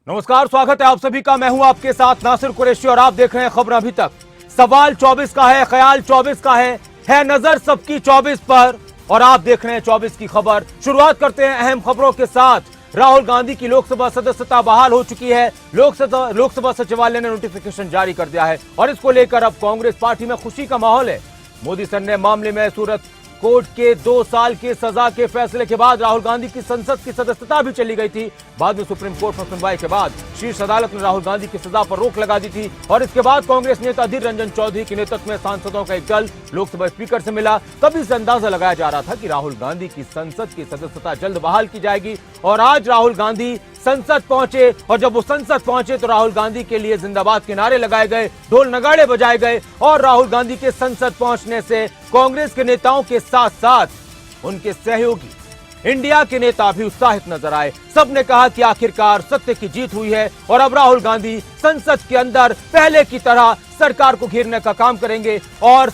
नमस्कार, स्वागत है आप सभी का। मैं हूं आपके साथ नासिर कुरैशी और आप देख रहे हैं खबर अभी तक। सवाल 24 का है, ख्याल 24 का है नजर सबकी 24 पर और आप देख रहे हैं 24 की खबर। शुरुआत करते हैं अहम खबरों के साथ। राहुल गांधी की लोकसभा सदस्यता बहाल हो चुकी है। लोकसभा सचिवालय ने नोटिफिकेशन जारी कर दिया है और इसको लेकर अब कांग्रेस पार्टी में खुशी का माहौल है। मोदी सर ने मामले में सूरत कोर्ट के 2 साल की सजा के फैसले के बाद राहुल गांधी की संसद की सदस्यता भी चली गई थी। बाद में सुप्रीम कोर्ट में सुनवाई के बाद शीर्ष अदालत ने राहुल गांधी की सजा पर रोक लगा दी थी और इसके बाद कांग्रेस नेता अधीर रंजन चौधरी के नेतृत्व में सांसदों का एक दल लोकसभा स्पीकर से मिला। तभी से अंदाजा लगाया जा रहा था कि राहुल गांधी की संसद की सदस्यता जल्द बहाल की जाएगी और आज राहुल गांधी संसद पहुंचे और जब वो संसद पहुंचे तो राहुल गांधी के लिए जिंदाबाद के नारे लगाए गए, ढोल नगाड़े बजाए गए और राहुल गांधी के संसद पहुंचने से कांग्रेस के नेताओं के साथ साथ उनके सहयोगी इंडिया के नेता भी उत्साहित नजर आए। सबने कहा कि आखिरकार सत्य की जीत हुई है और अब राहुल गांधी संसद के अंदर पहले की तरह सरकार को घेरने का काम करेंगे। और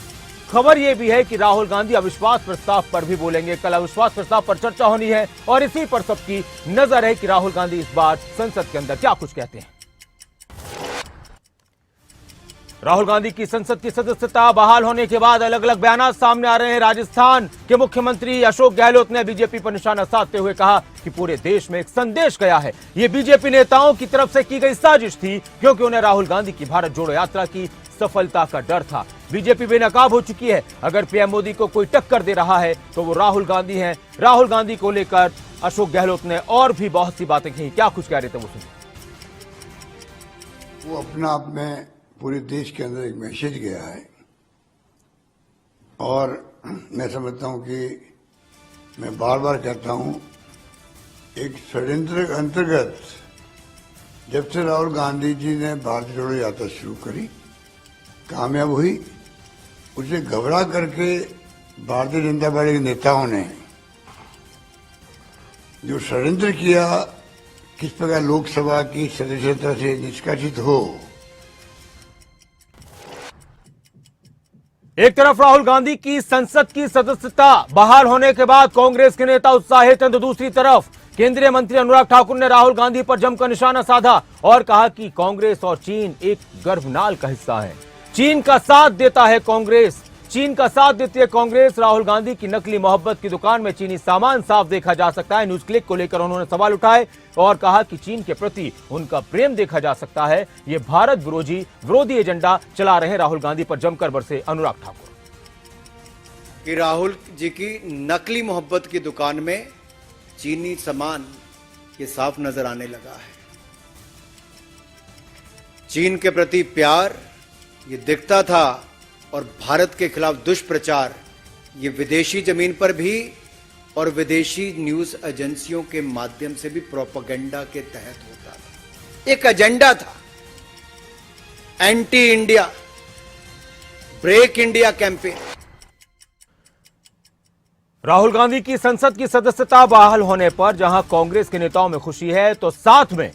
खबर यह भी है कि राहुल गांधी अविश्वास प्रस्ताव पर भी बोलेंगे। कल अविश्वास प्रस्ताव पर चर्चा होनी है और इसी पर सबकी नजर है कि राहुल गांधी इस बार संसद के अंदर क्या कुछ कहते हैं। राहुल गांधी की संसद की सदस्यता बहाल होने के बाद अलग अलग बयान सामने आ रहे हैं। राजस्थान के मुख्यमंत्री अशोक गहलोत ने बीजेपी पर निशाना साधते हुए कहा कि पूरे देश में एक संदेश गया है। ये बीजेपी नेताओं की तरफ से की गई साजिश थी क्योंकि उन्हें राहुल गांधी की भारत जोड़ो यात्रा की सफलता का डर था। बीजेपी बेनकाब हो चुकी है। अगर पीएम मोदी को कोई टक्कर दे रहा है तो वो राहुल गांधी हैं। राहुल गांधी को लेकर अशोक गहलोत ने और भी बहुत सी बातें कही। क्या कुछ कह रहे थे वो सुनिए। वो अपना आप में पूरे देश के अंदर एक मैसेज गया है और मैं समझता हूं कि मैं बार बार कहता हूं, एक षड्यंत्र के अंतर्गत जब से राहुल गांधी जी ने भारत जोड़ो यात्रा शुरू करी, कामयाब हुई, उसे घबरा करके भारतीय जनता पार्टी के नेताओं ने जो षड्यंत्र किया, किस प्रकार लोकसभा की सदस्यता से निष्कासित हो। एक तरफ राहुल गांधी की संसद की सदस्यता बहाल होने के बाद कांग्रेस के नेता उत्साहित हैं तो दूसरी तरफ केंद्रीय मंत्री अनुराग ठाकुर ने राहुल गांधी पर जमकर निशाना साधा और कहा कि कांग्रेस और चीन एक गर्भनाल का हिस्सा है। चीन का साथ देता है कांग्रेस, चीन का साथ देती है कांग्रेस। राहुल गांधी की नकली मोहब्बत की दुकान में चीनी सामान साफ देखा जा सकता है। न्यूज क्लिक को लेकर उन्होंने सवाल उठाए और कहा कि चीन के प्रति उनका प्रेम देखा जा सकता है। ये भारत विरोधी एजेंडा चला रहे राहुल गांधी पर जमकर बरसे अनुराग ठाकुर। कि राहुल जी की नकली मोहब्बत की दुकान में चीनी सामान ये साफ नजर आने लगा है। चीन के प्रति प्यार ये दिखता था और भारत के खिलाफ दुष्प्रचार ये विदेशी जमीन पर भी और विदेशी न्यूज एजेंसियों के माध्यम से भी प्रोपेगेंडा के तहत होता था। एक एजेंडा था, anti India, break India campaign. Rahul Gandhi की संसद की सदस्यता बहाल होने पर जहां कांग्रेस के नेताओं में खुशी है तो साथ में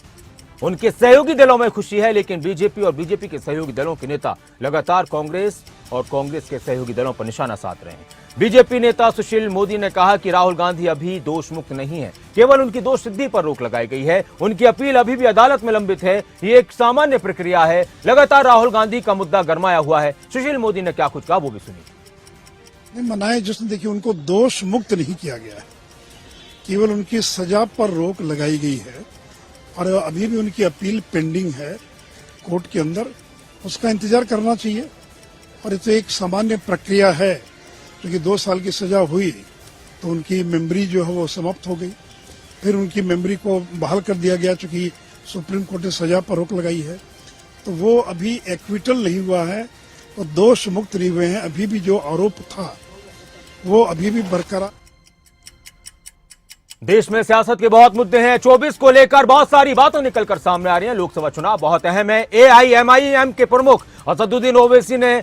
उनके सहयोगी दलों में खुशी है। लेकिन बीजेपी और बीजेपी के सहयोगी दलों के नेता लगातार कांग्रेस और कांग्रेस के सहयोगी दलों पर निशाना साध रहे हैं। बीजेपी नेता सुशील मोदी ने कहा कि राहुल गांधी अभी दोष मुक्त नहीं है, केवल उनकी दोष सिद्धि पर रोक लगाई गई है। उनकी अपील अभी भी अदालत में लंबित है। ये एक सामान्य प्रक्रिया है। लगातार राहुल गांधी का मुद्दा गरमाया हुआ है। सुशील मोदी ने क्या कुछ कहा वो भी सुनिए। मनाए जश्न, देखिए, उनको दोष मुक्त नहीं किया गया है, केवल उनकी सजा पर रोक लगाई गई है और अभी भी उनकी अपील पेंडिंग है कोर्ट के अंदर। उसका इंतजार करना चाहिए और ये तो एक सामान्य प्रक्रिया है। क्योंकि 2 साल की सजा हुई तो उनकी मेमोरी जो है वो समाप्त हो गई, फिर उनकी मेमोरी को बहाल कर दिया गया चूंकि सुप्रीम कोर्ट ने सजा पर रोक लगाई है। तो वो अभी एक्विटल नहीं हुआ है, वो दोष मुक्त नहीं हुए हैं। अभी भी जो आरोप था वो अभी भी बरकरार। देश में सियासत के बहुत मुद्दे हैं। 24 को लेकर बहुत सारी बातें निकलकर सामने आ रही हैं। लोकसभा चुनाव बहुत अहम है। एआईएमआईएम के प्रमुख असदुद्दीन ओवैसी ने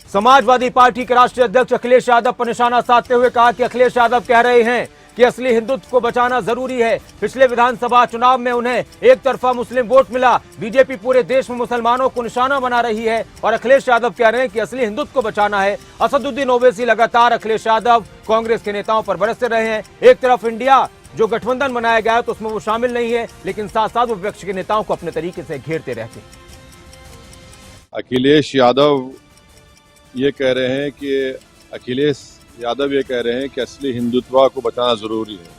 समाजवादी पार्टी के राष्ट्रीय अध्यक्ष अखिलेश यादव पर निशाना साधते हुए कहा कि अखिलेश यादव कह रहे हैं कि असली हिंदुत्व को बचाना जरूरी है। पिछले विधानसभा चुनाव में उन्हें एक तरफा मुस्लिम वोट मिला। बीजेपी पूरे देश में मुसलमानों को निशाना बना रही है और अखिलेश यादव कह रहे हैं कि असली हिंदुत्व को बचाना है। असदुद्दीन ओवैसी लगातार अखिलेश यादव कांग्रेस के नेताओं पर बरसते रहे हैं। एक तरफ इंडिया जो गठबंधन बनाया गया है तो उसमें वो शामिल नहीं है, लेकिन साथ साथ वो विपक्ष के नेताओं को अपने तरीके से घेरते रहते हैं। अखिलेश यादव ये कह रहे हैं कि असली हिंदुत्व को बचाना जरूरी है।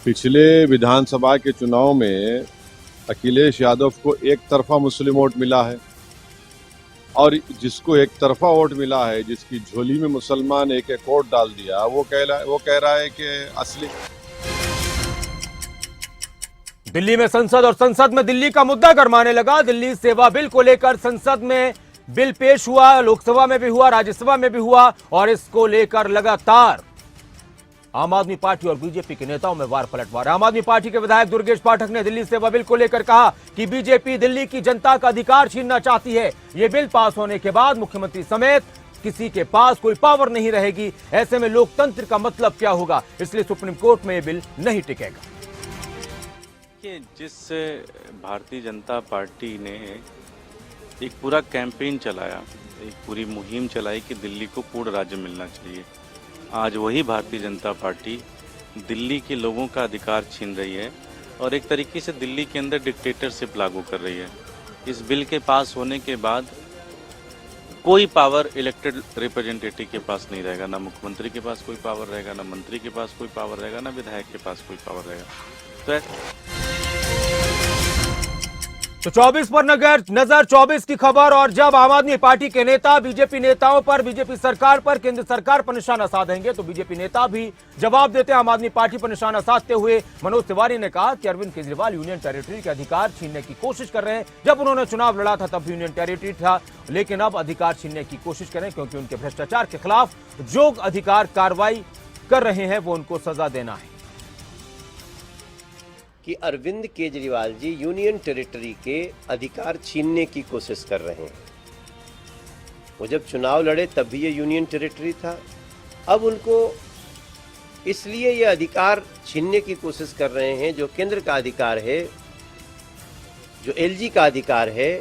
पिछले विधानसभा के चुनाव में अखिलेश यादव को एक तरफा मुस्लिम वोट मिला है, और जिसको एक तरफा वोट मिला है, जिसकी झोली में मुसलमान एक एक वोट डाल दिया, वो कह रहा है कि असली। दिल्ली में संसद और संसद में दिल्ली का मुद्दा गरमाने लगा। दिल्ली सेवा बिल को लेकर संसद में बिल पेश हुआ, लोकसभा में भी हुआ, राज्यसभा में भी हुआ, और इसको लेकर लगातार आम आदमी पार्टी और बीजेपी के नेताओं में वार पलटवार। आम आदमी पार्टी के विधायक दुर्गेश पाठक ने दिल्ली सेवा बिल को लेकर कहा कि बीजेपी दिल्ली की जनता का अधिकार छीनना चाहती है। यह बिल पास होने के बाद मुख्यमंत्री समेत किसी के पास कोई पावर नहीं रहेगी। ऐसे में लोकतंत्र का मतलब क्या होगा, इसलिए सुप्रीम कोर्ट में यह बिल नहीं टिकेगा। कि जिस भारतीय जनता पार्टी ने एक पूरा कैंपेन चलाया, एक पूरी मुहिम चलाई कि दिल्ली को पूर्ण राज्य मिलना चाहिए, आज वही भारतीय जनता पार्टी दिल्ली के लोगों का अधिकार छीन रही है और एक तरीके से दिल्ली के अंदर डिक्टेटरशिप लागू कर रही है। इस बिल के पास होने के बाद कोई पावर इलेक्टेड रिप्रेजेंटेटिव के पास नहीं रहेगा, ना मुख्यमंत्री के पास कोई पावर रहेगा, ना मंत्री के पास कोई पावर रहेगा, ना विधायक के पास कोई पावर रहेगा। तो 24 पर नजर 24 की खबर। और जब आम आदमी पार्टी के नेता बीजेपी नेताओं पर, बीजेपी सरकार पर, केंद्र सरकार पर निशाना साधेंगे तो बीजेपी नेता भी जवाब देते हैं। आम आदमी पार्टी पर निशाना साधते हुए मनोज तिवारी ने कहा कि अरविंद केजरीवाल यूनियन टेरिटरी के अधिकार छीनने की कोशिश कर रहे हैं। जब उन्होंने चुनाव लड़ा था तब यूनियन टेरिटरी था, लेकिन अब अधिकार छीनने की कोशिश करें, क्योंकि उनके भ्रष्टाचार के खिलाफ जो अधिकार कार्रवाई कर रहे हैं वो उनको सजा देना है। कि अरविंद केजरीवाल जी यूनियन टेरिटरी के अधिकार छीनने की कोशिश कर रहे हैं। वो जब चुनाव लड़े तब भी ये यूनियन टेरिटरी था, अब उनको इसलिए ये अधिकार छीनने की कोशिश कर रहे हैं। जो केंद्र का अधिकार है, जो एलजी का अधिकार है,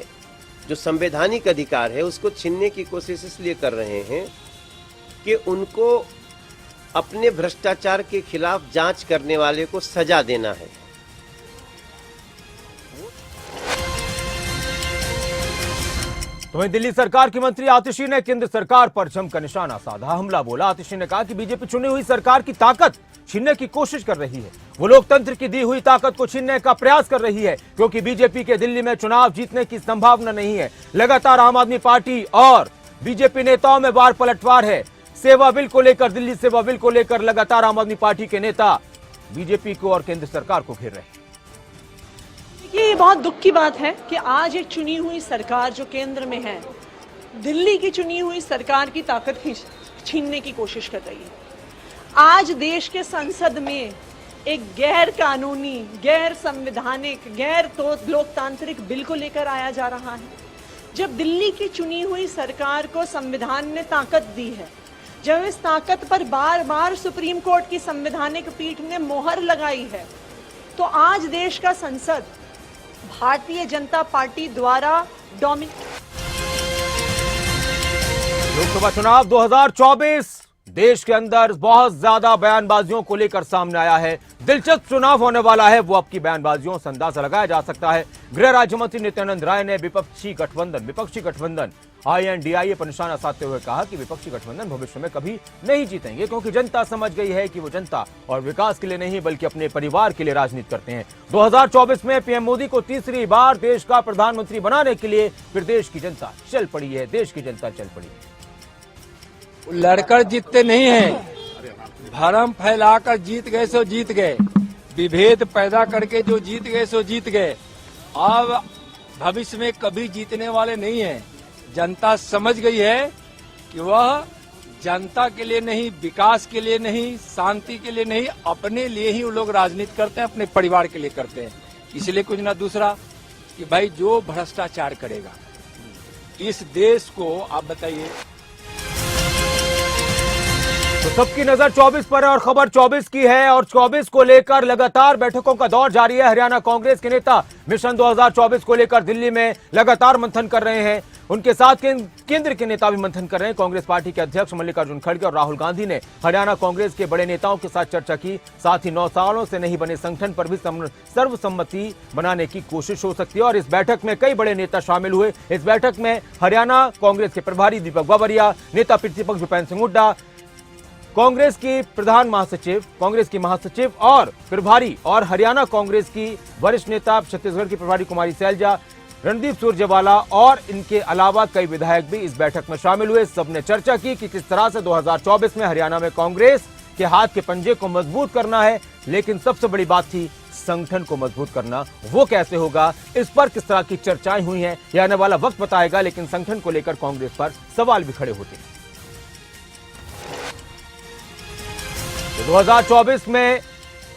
जो संवैधानिक अधिकार है, उसको छीनने की कोशिश इसलिए कर रहे हैं कि उनको अपने भ्रष्टाचार के खिलाफ जांच करने वाले को सजा देना है। तो वहीं दिल्ली सरकार की मंत्री आतिशी ने केंद्र सरकार पर जमकर निशाना साधा, हमला बोला। आतिशी ने कहा कि बीजेपी चुनी हुई सरकार की ताकत छीनने की कोशिश कर रही है, वो लोकतंत्र की दी हुई ताकत को छीनने का प्रयास कर रही है, क्योंकि बीजेपी के दिल्ली में चुनाव जीतने की संभावना नहीं है। लगातार आम आदमी पार्टी और बीजेपी नेताओं में वार पलटवार है। सेवा बिल को लेकर, दिल्ली सेवा बिल को लेकर लगातार आम आदमी पार्टी के नेता बीजेपी को और केंद्र सरकार को घेर रहे हैं। ये बहुत दुख की बात है कि आज एक चुनी हुई सरकार जो केंद्र में है, दिल्ली की चुनी हुई सरकार की ताकत छीनने की कोशिश कर रही है। आज देश के संसद में एक गैर कानूनी, गैर संवैधानिक, गैर लोकतांत्रिक बिल को लेकर आया जा रहा है। जब दिल्ली की चुनी हुई सरकार को संविधान ने ताकत दी है, जब इस ताकत पर बार बार सुप्रीम कोर्ट की संवैधानिक पीठ ने मोहर लगाई है, तो आज देश का संसद भारतीय जनता पार्टी द्वारा लोकसभा चुनाव 2024 देश के अंदर बहुत ज्यादा बयानबाजियों को लेकर सामने आया है। दिलचस्प चुनाव होने वाला है, वो आपकी बयानबाजियों से अंदाजा लगाया जा सकता है। गृह राज्य मंत्री नित्यानंद राय ने विपक्षी गठबंधन INDIA पर निशाना साधते हुए कहा कि विपक्षी गठबंधन भविष्य में कभी नहीं जीतेंगे, क्योंकि जनता समझ गई है कि वो जनता और विकास के लिए नहीं बल्कि अपने परिवार के लिए राजनीति करते हैं। 2024 में पीएम मोदी को तीसरी बार देश का प्रधानमंत्री बनाने के लिए फिर देश की जनता चल पड़ी है, देश की जनता चल पड़ी है। लड़कर जीतते नहीं हैं, भरम फैलाकर जीत गए सो जीत गए, विभेद पैदा करके जो जीत गए सो जीत गए। अब भविष्य में कभी जीतने वाले नहीं हैं। जनता समझ गई है कि वह जनता के लिए नहीं, विकास के लिए नहीं, शांति के लिए नहीं, अपने लिए ही वो लोग राजनीति करते हैं, अपने परिवार के लिए करते हैं। इसलिए कुछ ना दूसरा कि भाई जो भ्रष्टाचार करेगा इस देश को, आप बताइए। तो सबकी नजर 24 पर है और खबर 24 की है और 24 को लेकर लगातार बैठकों का दौर जारी है। हरियाणा कांग्रेस के नेता मिशन 2024 को लेकर दिल्ली में लगातार मंथन कर रहे हैं। उनके साथ केंद्र के नेता भी मंथन कर रहे हैं। कांग्रेस पार्टी के अध्यक्ष मल्लिकार्जुन खड़गे और राहुल गांधी ने हरियाणा कांग्रेस के बड़े नेताओं के साथ चर्चा की। साथ ही 9 सालों से नहीं बने संगठन पर भी सर्वसम्मति बनाने की कोशिश हो सकती है और इस बैठक में कई बड़े नेता शामिल हुए। इस बैठक में हरियाणा कांग्रेस के प्रभारी दीपक बाबरिया, नेता प्रतिपक्ष भूपेंद्र सिंह हुड्डा, कांग्रेस की प्रधान महासचिव, कांग्रेस की महासचिव और प्रभारी और हरियाणा कांग्रेस की वरिष्ठ नेता छत्तीसगढ़ की प्रभारी कुमारी सैलजा, रणदीप सुरजेवाला और इनके अलावा कई विधायक भी इस बैठक में शामिल हुए। सबने चर्चा की कि किस तरह से 2024 में हरियाणा में कांग्रेस के हाथ के पंजे को मजबूत करना है, लेकिन सबसे बड़ी बात थी संगठन को मजबूत करना। वो कैसे होगा, इस पर किस तरह की चर्चाएं हुई हैं, यह आने वाला वक्त बताएगा, लेकिन संगठन को लेकर कांग्रेस पर सवाल भी खड़े होते हैं। 2024 में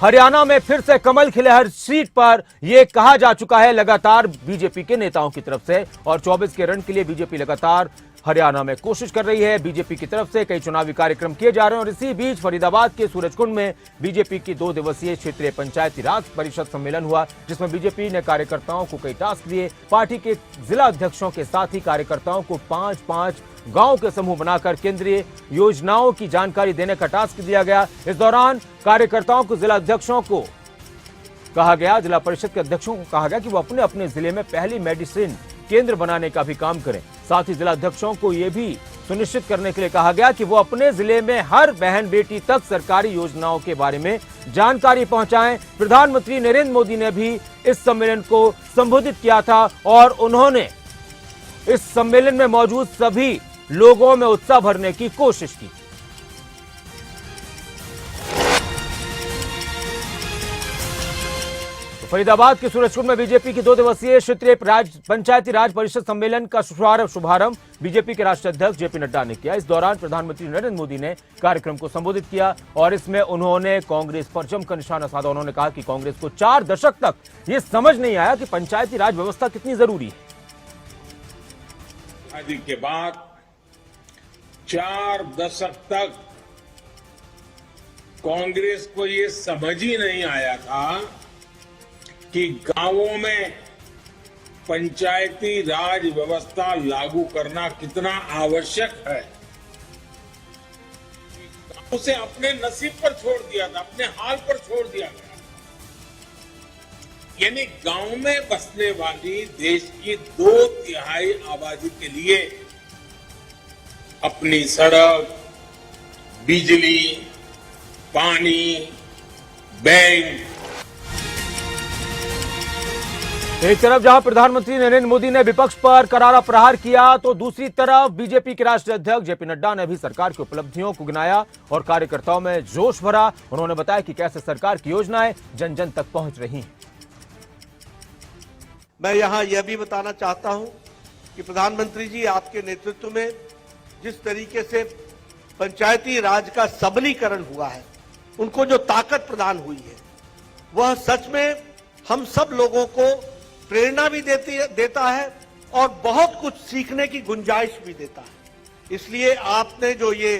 हरियाणा में फिर से कमल खिले हर सीट पर, यह कहा जा चुका है लगातार बीजेपी के नेताओं की तरफ से। और 24 के रण के लिए बीजेपी लगातार हरियाणा में कोशिश कर रही है। बीजेपी की तरफ से कई चुनावी कार्यक्रम किए जा रहे हैं और इसी बीच फरीदाबाद के सूरजकुंड में बीजेपी की 2 दिवसीय क्षेत्रीय पंचायती राज परिषद सम्मेलन हुआ, जिसमें बीजेपी ने कार्यकर्ताओं को कई टास्क दिए। पार्टी के जिला अध्यक्षों के साथ ही कार्यकर्ताओं को 5-5 गांव के समूह बनाकर केंद्रीय योजनाओं की जानकारी देने का टास्क दिया गया। इस दौरान कार्यकर्ताओं को जिला अध्यक्षों को कहा गया, जिला परिषद के अध्यक्षों को कहा गया कि वो अपने अपने जिले में पहली मेडिसिन केंद्र बनाने का भी काम करें। साथ ही जिला अध्यक्षों को यह भी सुनिश्चित करने के लिए कहा गया कि वो अपने जिले में हर बहन बेटी तक सरकारी योजनाओं के बारे में जानकारी पहुंचाएं। प्रधानमंत्री नरेंद्र मोदी ने भी इस सम्मेलन को संबोधित किया था और उन्होंने इस सम्मेलन में मौजूद सभी लोगों में उत्साह भरने की कोशिश की। फरीदाबाद के सूरजकुंड में बीजेपी की 2 दिवसीय क्षेत्रीय पंचायती राज परिषद सम्मेलन का शुभारंभ बीजेपी के राष्ट्रीय अध्यक्ष जेपी नड्डा ने किया। इस दौरान प्रधानमंत्री नरेंद्र मोदी ने कार्यक्रम को संबोधित किया और इसमें उन्होंने कांग्रेस पर जमकर निशाना साधा। उन्होंने कहा कि कांग्रेस को 4 दशक तक यह समझ नहीं आया कि पंचायती राज व्यवस्था कितनी जरूरी है। आजादी के बाद 4 दशक तक कांग्रेस को ये समझ ही नहीं आया था कि गांवों में पंचायती राज व्यवस्था लागू करना कितना आवश्यक है। गांव से अपने नसीब पर छोड़ दिया था, अपने हाल पर छोड़ दिया गया। यानी गांव में बसने वाली देश की 2/3 आबादी के लिए अपनी सड़क, बिजली, पानी, बैंक। एक तरफ जहां प्रधानमंत्री नरेंद्र मोदी ने विपक्ष पर करारा प्रहार किया, तो दूसरी तरफ बीजेपी के राष्ट्रीय अध्यक्ष जेपी नड्डा ने भी सरकार की उपलब्धियों को गिनाया और कार्यकर्ताओं में जोश भरा। उन्होंने बताया कि कैसे सरकार की योजनाएं जन जन तक पहुंच रही हैं। मैं यहां यह भी बताना चाहता हूं कि प्रधानमंत्री जी आपके नेतृत्व में जिस तरीके से पंचायती राज का सबलीकरण हुआ है, उनको जो ताकत प्रदान हुई है, वह सच में हम सब लोगों को प्रेरणा भी देता है और बहुत कुछ सीखने की गुंजाइश भी देता है। इसलिए आपने जो ये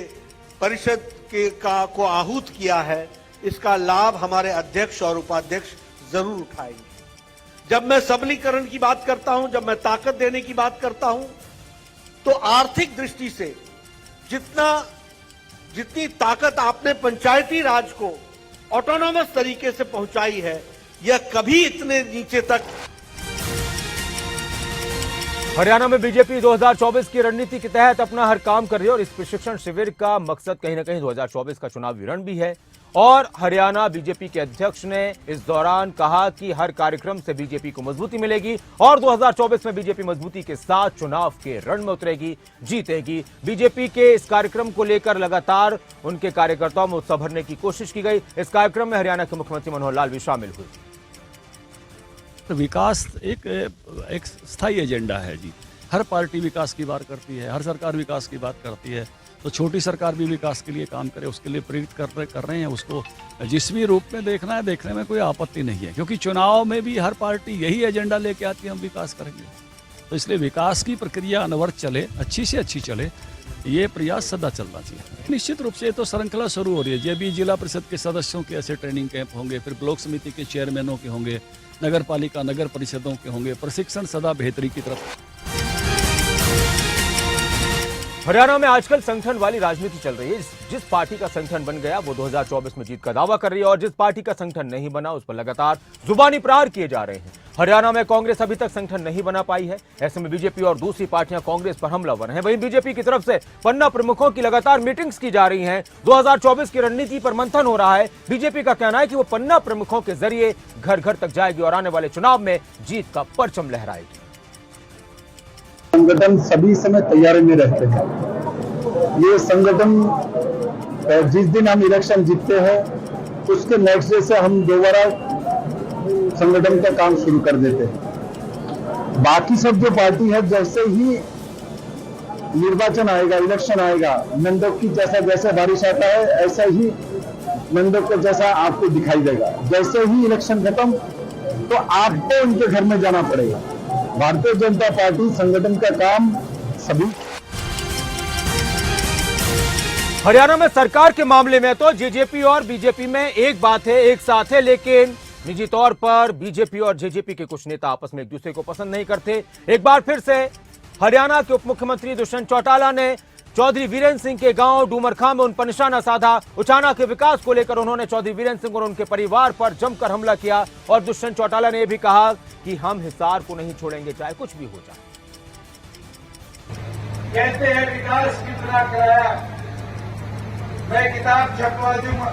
परिषद को आहूत किया है, इसका लाभ हमारे अध्यक्ष और उपाध्यक्ष जरूर उठाएंगे। जब मैं सबलीकरण की बात करता हूं, जब मैं ताकत देने की बात करता हूं, तो आर्थिक दृष्टि से जितनी ताकत आपने पंचायती राज को ऑटोनोमस तरीके से पहुंचाई है, यह कभी इतने नीचे तक। हरियाणा में बीजेपी 2024 की रणनीति के तहत अपना हर काम कर रही है और इस प्रशिक्षण शिविर का मकसद कहीं ना कहीं 2024 का चुनावी रण भी है। और हरियाणा बीजेपी के अध्यक्ष ने इस दौरान कहा कि हर कार्यक्रम से बीजेपी को मजबूती मिलेगी और 2024 में बीजेपी मजबूती के साथ चुनाव के रण में उतरेगी, जीतेगी। बीजेपी के इस कार्यक्रम को लेकर लगातार उनके कार्यकर्ताओं में उत्साह भरने की कोशिश की गई। इस कार्यक्रम में हरियाणा के मुख्यमंत्री मनोहर लाल भी शामिल हुए। तो विकास एक स्थायी एजेंडा है जी। हर पार्टी विकास की बात करती है, हर सरकार विकास की बात करती है, तो छोटी सरकार भी विकास के लिए काम करे, उसके लिए प्रेरित कर रहे हैं। उसको जिस भी रूप में देखना है, देखने में कोई आपत्ति नहीं है, क्योंकि चुनाव में भी हर पार्टी यही एजेंडा लेके आती है, हम विकास करेंगे। तो तो इसलिए विकास की प्रक्रिया अनवरत चले, अच्छी से अच्छी चले, ये प्रयास सदा चलना चाहिए। निश्चित रूप से तो श्रृंखला शुरू हो रही है। जब भी जिला परिषद के सदस्यों के ऐसे ट्रेनिंग कैंप होंगे, फिर ब्लॉक समिति के चेयरमैनों के होंगे, नगर पालिका नगर परिषदों के होंगे, प्रशिक्षण सदा बेहतरी की तरफ। हरियाणा में आजकल संगठन वाली राजनीति चल रही है। जिस पार्टी का संगठन बन गया वो 2024 में जीत का दावा कर रही है और जिस पार्टी का संगठन नहीं बना उस पर लगातार जुबानी प्रहार किए जा रहे हैं। हरियाणा में कांग्रेस अभी तक संगठन नहीं बना पाई है। ऐसे में बीजेपी और दूसरी पार्टियां कांग्रेस पर हमलावर हैं। वहीं बीजेपी की तरफ से पन्ना प्रमुखों की लगातार मीटिंग्स की जा रही हैं। 2024 की रणनीति पर मंथन हो रहा है। बीजेपी का कहना है कि वो पन्ना प्रमुखों के जरिए घर घर तक जाएगी और आने वाले चुनाव में जीत का परचम लहराएगी। संगठन सभी समय तैयारी में रहते हैं। ये संगठन जिस दिन हम इलेक्शन जीतते हैं उसके नेक्स्ट डे से हम दोबारा संगठन का काम शुरू कर देते हैं। बाकी सब जो पार्टी है जैसे ही निर्वाचन आएगा, इलेक्शन आएगा, नंदक की जैसा बारिश आता है ऐसा ही नंदक को जैसा आपको दिखाई देगा। जैसे ही इलेक्शन खत्म तो आपको उनके घर में जाना पड़ेगा। भारतीय जनता पार्टी संगठन का काम सभी। हरियाणा में सरकार के मामले में तो जेजेपी और बीजेपी में एक बात है, एक साथ है, लेकिन निजी तौर पर बीजेपी और जेजेपी के कुछ नेता आपस में एक दूसरे को पसंद नहीं करते। एक बार फिर से हरियाणा के उप मुख्यमंत्री दुष्यंत चौटाला ने चौधरी वीरेंद्र सिंह के गांव डूमरखां में उन पर निशाना साधा। उचाना के विकास को लेकर उन्होंने चौधरी वीरेंद्र सिंह और उनके परिवार पर जमकर हमला किया और दुष्यंत चौटाला ने यह भी कहा कि हम हिसार को नहीं छोड़ेंगे चाहे कुछ भी हो जाए। कहते हैं विकास कितना कराया, मैं किताब छपवा दूंगा,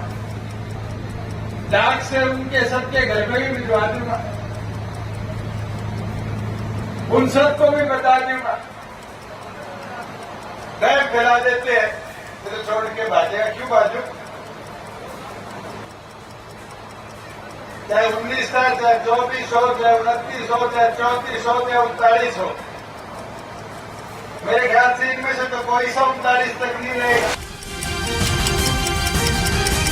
डाक से उनके सबके घर में भी भिजवा दूंगा, उन सबको भी बता दूंगा। बैग फैला देते हैं तो छोड़ के भागेगा, क्यों भाजू? चाहे 19 था, चाहे 24 हो, चाहे 29 हो, चाहे 34 हो, चाहे 39 हो, मेरे ख्याल से इनमें से तो कोई सा 39 तक नहीं रहेगा।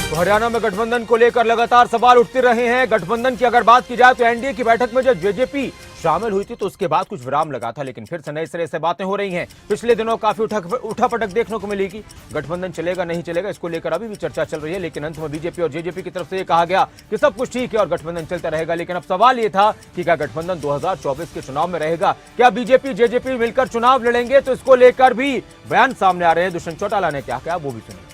तो हरियाणा में गठबंधन को लेकर लगातार सवाल उठते रहे हैं। गठबंधन की अगर बात की जाए तो एनडीए की बैठक में जब जेजेपी शामिल हुई थी तो उसके बाद कुछ विराम लगा था, लेकिन फिर से नए सिरे से बातें हो रही हैं। पिछले दिनों काफी उठापटक देखने को मिलेगी। गठबंधन चलेगा नहीं चलेगा इसको लेकर अभी भी चर्चा चल रही है, लेकिन अंत में बीजेपी और जेजेपी की तरफ से यह कहा गया कि सब कुछ ठीक है और गठबंधन चलता रहेगा। लेकिन अब सवाल यह था कि क्या गठबंधन 2024 के चुनाव में रहेगा, क्या बीजेपी जेजेपी मिलकर चुनाव लड़ेंगे? तो इसको लेकर भी बयान सामने आ रहे हैं। दुष्यंत चौटाला ने क्या कहा वो भी सुनिए।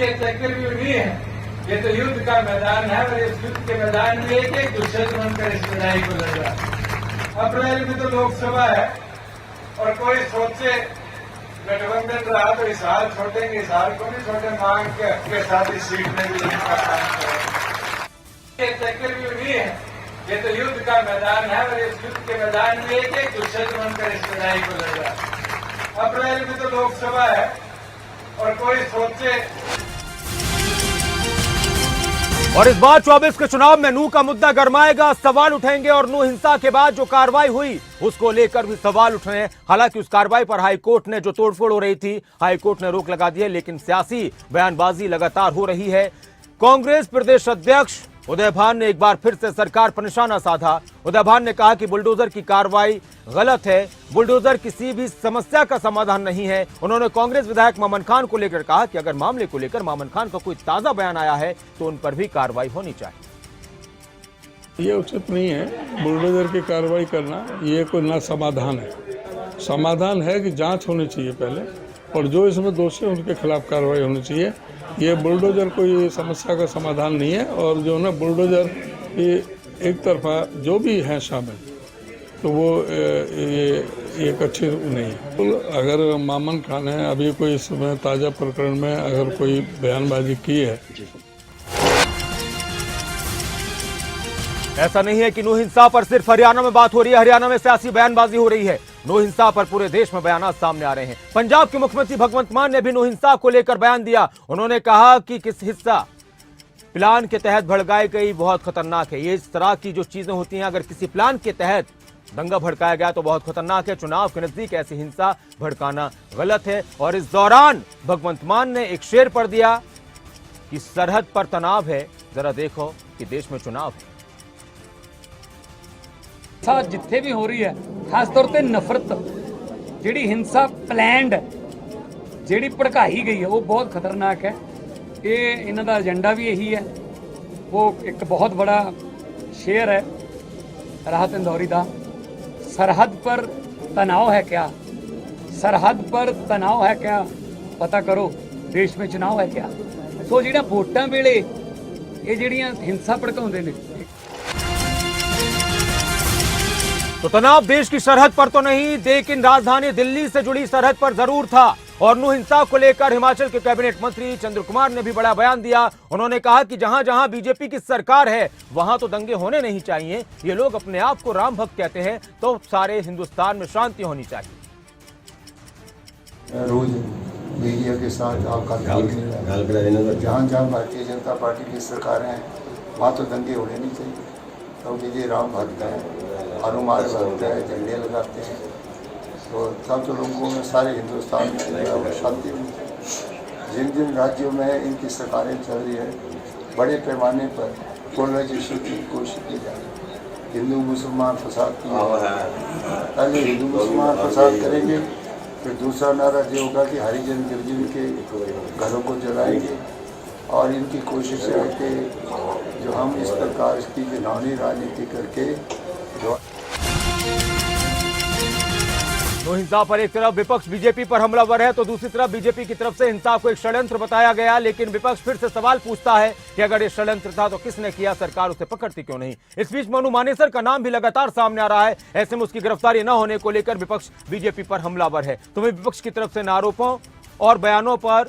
चक्रव्यूह नहीं है, ये तो युद्ध का मैदान है और इस युद्ध के मैदान में एक एक दुष्यंत बनकर इस लड़ाई को लड़ रहा है। अप्रैल में तो लोकसभा है और कोई सोचे गठबंधन रहा तो हिसार छोड़ेंगे, हिसार को नहीं छोड़े, मांग के साथ इस सीट में भी लड़ने का काम करेंगे। ये चक्रव्यूह नहीं है, ये तो युद्ध का मैदान है और इस युद्ध के मैदान में एक एक दुष्यंत बनकर इस लड़ाई को लड़ रहा है। अप्रैल में तो लोकसभा है और कोई सोचे। और इस बार 24 के चुनाव में नूह का मुद्दा गरमाएगा, सवाल उठेंगे और नूह हिंसा के बाद जो कार्रवाई हुई उसको लेकर भी सवाल उठ रहे हैं। हालांकि उस कार्रवाई पर हाईकोर्ट ने जो तोड़फोड़ हो रही थी, हाईकोर्ट ने रोक लगा दी है, लेकिन सियासी बयानबाजी लगातार हो रही है। कांग्रेस प्रदेश अध्यक्ष उदय भान ने एक बार फिर से सरकार पर निशाना साधा। उदय भान ने कहा कि बुलडोजर की कार्रवाई गलत है, बुलडोजर किसी भी समस्या का समाधान नहीं है। उन्होंने कांग्रेस विधायक मामन खान को लेकर कहा कि अगर मामले को लेकर मामन खान का कोई ताजा बयान आया है तो उन पर भी कार्रवाई होनी चाहिए। ये उचित नहीं है बुलडोजर की कार्रवाई करना, ये कोई ना समाधान है। समाधान है कि जांच होनी चाहिए पहले और जो इसमें दोषी है उनके खिलाफ कार्रवाई होनी चाहिए। ये बुलडोजर कोई समस्या का समाधान नहीं है और जो ना बुलडोजर ये एक तरफा जो भी हैं शामिल तो वो ये एक अच्छी नहीं है। अगर मामन खान है अभी कोई इसमें ताज़ा प्रकरण में अगर कोई बयानबाजी की है, ऐसा नहीं है कि नूह हिंसा पर सिर्फ हरियाणा में बात हो रही है, हरियाणा में सियासी बयानबाजी हो रही है। नूह हिंसा पर पूरे देश में बयान सामने आ रहे हैं। पंजाब के मुख्यमंत्री भगवंत मान ने भी नूह हिंसा को लेकर बयान दिया। उन्होंने कहा कि किस हिस्सा प्लान के तहत भड़काई गई बहुत खतरनाक है। ये इस तरह की जो चीजें होती हैं, अगर किसी प्लान के तहत दंगा भड़काया गया तो बहुत खतरनाक है। चुनाव के नजदीक ऐसी हिंसा भड़काना गलत है। और इस दौरान भगवंत मान ने एक शेर पढ़ दिया कि सरहद पर तनाव है, जरा देखो कि देश में चुनाव है। ਜਿੱਥੇ ਵੀ ਹੋ ਰਹੀ ਹੈ ਖਾਸ ਤੌਰ ਤੇ ਨਫ਼ਰਤ ਜਿਹੜੀ ਹਿੰਸਾ ਪਲੈਨਡ ਜਿਹੜੀ ਭੜਕਾਈ ਗਈ ਹੈ ਉਹ ਬਹੁਤ ਖਤਰਨਾਕ ਹੈ। ਇਹ ਇਹਨਾਂ ਦਾ ਏਜੰਡਾ ਵੀ ਇਹੀ ਹੈ। ਉਹ ਇੱਕ ਬਹੁਤ बड़ा शेर है राहत इंदौरी ਦਾ, सरहद पर तनाव है क्या, सरहद पर तनाव है क्या, पता करो देश में चुनाव है क्या। सो ਜਿਹੜੀਆਂ ਵੋਟਾਂ ਵੇਲੇ ਇਹ ਜਿਹੜੀਆਂ ਹਿੰਸਾ ਭੜਕਾਉਂਦੇ ਨੇ। तो तनाव देश की सरहद पर तो नहीं, लेकिन राजधानी दिल्ली से जुड़ी सरहद पर जरूर था। और नू हिंसा को लेकर हिमाचल के कैबिनेट मंत्री चंद्र कुमार ने भी बड़ा बयान दिया। उन्होंने कहा कि जहां जहां बीजेपी की सरकार है वहां तो दंगे होने नहीं चाहिए। ये लोग अपने आप को राम भक्त कहते हैं तो सारे हिंदुस्तान में शांति होनी चाहिए। रोज मीडिया के साथ आपका जहाँ जहाँ भारतीय जनता पार्टी की सरकार है वहाँ तो दंगे होने नहीं चाहिए। तो ये राम भक्त है, हनुमान भक्त है, झंडे लगाते हैं, तो तब तो लोगों में सारे हिंदुस्तान में शांति मिलती है। जिन जिन राज्यों में इनकी सरकारें चल रही है बड़े पैमाने पर पोलराइजेशन की कोशिश की जा रही है। हिंदू मुसलमान फसाद की पहले हिंदू मुसलमान फसाद करेंगे, फिर दूसरा नारा ये होगा कि हरिजन गिरिजन के घरों को जलाएंगे। और इनकी कोशिश है कि जो हम इस प्रकार की घिनौनी राजनीति करके जो तो हिंसा पर एक तरफ विपक्ष बीजेपी पर हमलावर है तो दूसरी तरफ बीजेपी की तरफ से हिंसा को एक षड्यंत्र बताया गया। लेकिन विपक्ष फिर से सवाल पूछता है कि अगर ये षड्यंत्र था तो किसने किया, सरकार उसे पकड़ती क्यों नहीं। इस बीच मनु मानेसर का नाम भी लगातार सामने आ रहा है। ऐसे में उसकी गिरफ्तारी न होने को लेकर विपक्ष बीजेपी पर हमलावर है। तो वहीं विपक्ष की तरफ से आरोपों और बयानों पर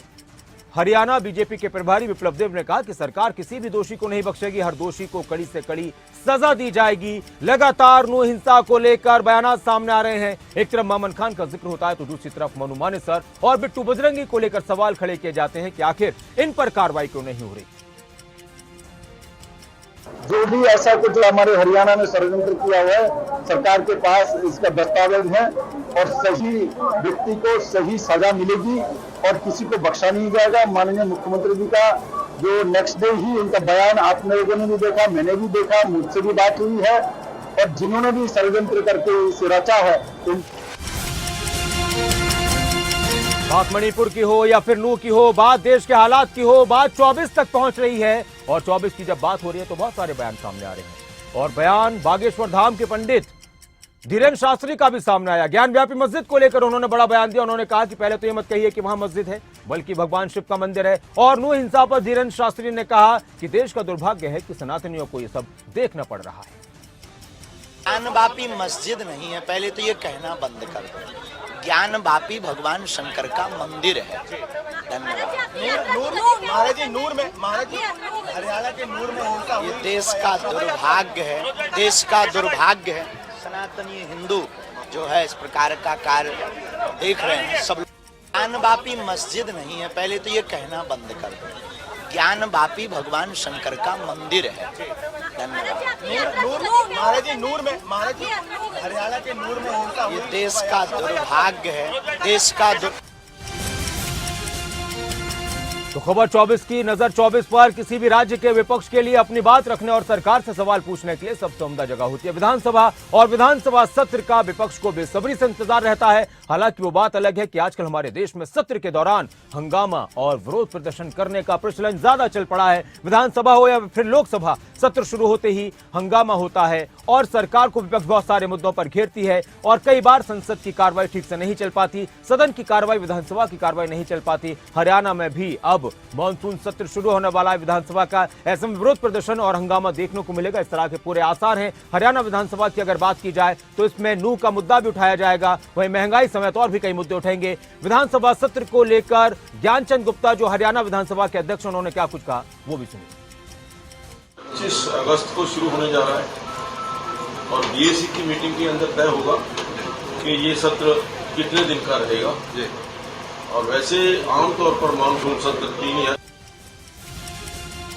हरियाणा बीजेपी के प्रभारी विप्लव देव ने कहा कि सरकार किसी भी दोषी को नहीं बख्शेगी, हर दोषी को कड़ी से कड़ी सजा दी जाएगी। लगातार नू हिंसा को लेकर बयान सामने आ रहे हैं। एक तरफ मामन खान का जिक्र होता है तो दूसरी तरफ मनु मानेसर और बिट्टू बजरंगी को लेकर सवाल खड़े किए जाते हैं कि आखिर इन पर कार्रवाई क्यों नहीं हो रही। जो भी ऐसा कुछ हमारे हरियाणा में षड्यंत्र किया हुआ है, सरकार के पास इसका दस्तावेज है और सही व्यक्ति को सही सजा मिलेगी और किसी को बख्शा नहीं जाएगा। माननीय मुख्यमंत्री जी का जो नेक्स्ट डे ही इनका बयान आप लोगों ने भी देखा, मैंने भी देखा, मुझसे भी बात हुई है और जिन्होंने भी षड्यंत्र करके इसे रचा है बात मणिपुर की हो या फिर नू की हो, बात देश के हालात की हो, बात 24 तक पहुंच रही है। और 24 की जब बात हो रही है तो बहुत सारे बयान सामने आ रहे हैं। और बयान बागेश्वर धाम के पंडित धीरेन्द्र शास्त्री का भी सामने आया। ज्ञान व्यापी मस्जिद को लेकर उन्होंने बड़ा बयान दिया। उन्होंने कहा कि पहले तो ये मत कहिए कि वहां मस्जिद है, बल्कि भगवान शिव का मंदिर है। और नू हिंसा पर धीरेन्द्र शास्त्री ने कहा कि देश का दुर्भाग्य है कि सनातनियों को ये सब देखना पड़ रहा है। ज्ञानवापी मस्जिद नहीं है, पहले तो ये कहना बंद कर दो। ज्ञानवापी भगवान शंकर का मंदिर है। धन्यवाद। महाराज जी नूर में, महाराज जी हरियाणा के नूर में हिंसा हुई। ये देश का दुर्भाग्य है, देश का दुर्भाग्य है। सनातनी हिंदू जो है इस प्रकार का कार्य देख रहे हैं सब। ज्ञानवापी मस्जिद नहीं है, पहले तो ये कहना बंद कर दो। ज्ञानवापी भगवान शंकर का मंदिर है। धन्यवाद। महाराज जी नूर में, महाराज जी हरियाणा के नूर में हिंसा हुई। ये देश का दुर्भाग्य है, देश का तो खबर 24 की नजर 24 पर किसी भी राज्य के विपक्ष के लिए अपनी बात रखने और सरकार से सवाल पूछने के लिए सबसे उम्दा जगह होती है विधानसभा। और विधानसभा सत्र का विपक्ष को बेसब्री से इंतजार रहता है। हालांकि वो बात अलग है कि आजकल हमारे देश में सत्र के दौरान हंगामा और विरोध प्रदर्शन करने का प्रचलन ज्यादा चल पड़ा है। विधानसभा हो या फिर लोकसभा, सत्र शुरू होते ही हंगामा होता है और सरकार को विपक्ष बहुत सारे मुद्दों पर घेरती है। और कई बार संसद की कार्रवाई ठीक से नहीं चल पाती, सदन की कार्रवाई, विधानसभा की कार्रवाई नहीं चल पाती। हरियाणा में भी अब मानसून सत्र शुरू होने वाला है विधानसभा का। ऐसे में विरोध प्रदर्शन और हंगामा देखने को मिलेगा, इस तरह के पूरे आसार हैं। हरियाणा विधानसभा की अगर बात की जाए तो इसमें नू का मुद्दा भी उठाया जाएगा, वहीं महंगाई समेत और भी कई मुद्दे उठेंगे। विधानसभा सत्र को लेकर ज्ञानचंद गुप्ता जो हरियाणा विधानसभा के अध्यक्ष, उन्होंने क्या कुछ कहा वो भी सुनिए। 25 अगस्त को शुरू होने जा रहा है और बीएसी की मीटिंग के अंदर तय होगा कि ये सत्र कितने दिन का रहेगा। और वैसे आमतौर पर मानसून सत्र 3 या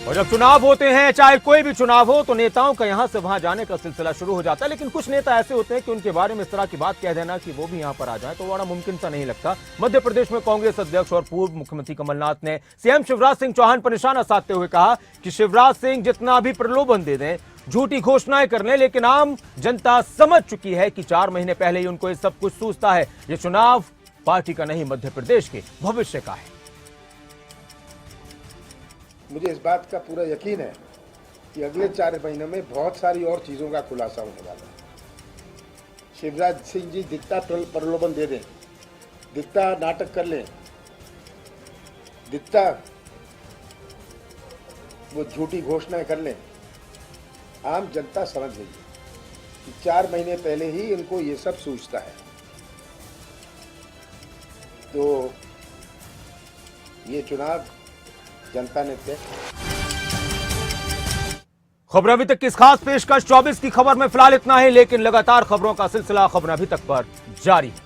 और जब चुनाव होते हैं, चाहे कोई भी चुनाव हो, तो नेताओं का यहां से वहां जाने का सिलसिला शुरू हो जाता है। लेकिन कुछ नेता ऐसे होते हैं कि उनके बारे में इस तरह की बात कह देना कि वो भी यहां पर आ जाए तो बड़ा मुमकिन सा नहीं लगता। मध्य प्रदेश में कांग्रेस अध्यक्ष और पूर्व मुख्यमंत्री कमलनाथ ने सीएम शिवराज सिंह चौहान पर निशाना साधते हुए कहा कि शिवराज सिंह जितना भी प्रलोभन दे दें, झूठी घोषणाएं कर लें, लेकिन आम जनता समझ चुकी है कि 4 महीने पहले ही उनको ये सब कुछ सूझता है। ये चुनाव पार्टी का नहीं, मध्य प्रदेश के भविष्य का है। मुझे इस बात का पूरा यकीन है कि अगले 4 महीनों में बहुत सारी और चीजों का खुलासा होने वाला है। शिवराज सिंह जी दिखता प्रलोभन दे दें, दिखता नाटक कर लें, दिखता वो झूठी घोषणाएं कर लें, आम जनता समझ गई कि 4 महीने पहले ही इनको ये सब सूझता है। तो ये चुनाव जनता ने तय। खबर अभी तक किस खास पेशकश 24 की खबर में फिलहाल इतना ही, लेकिन लगातार खबरों का सिलसिला खबर अभी तक पर जारी है।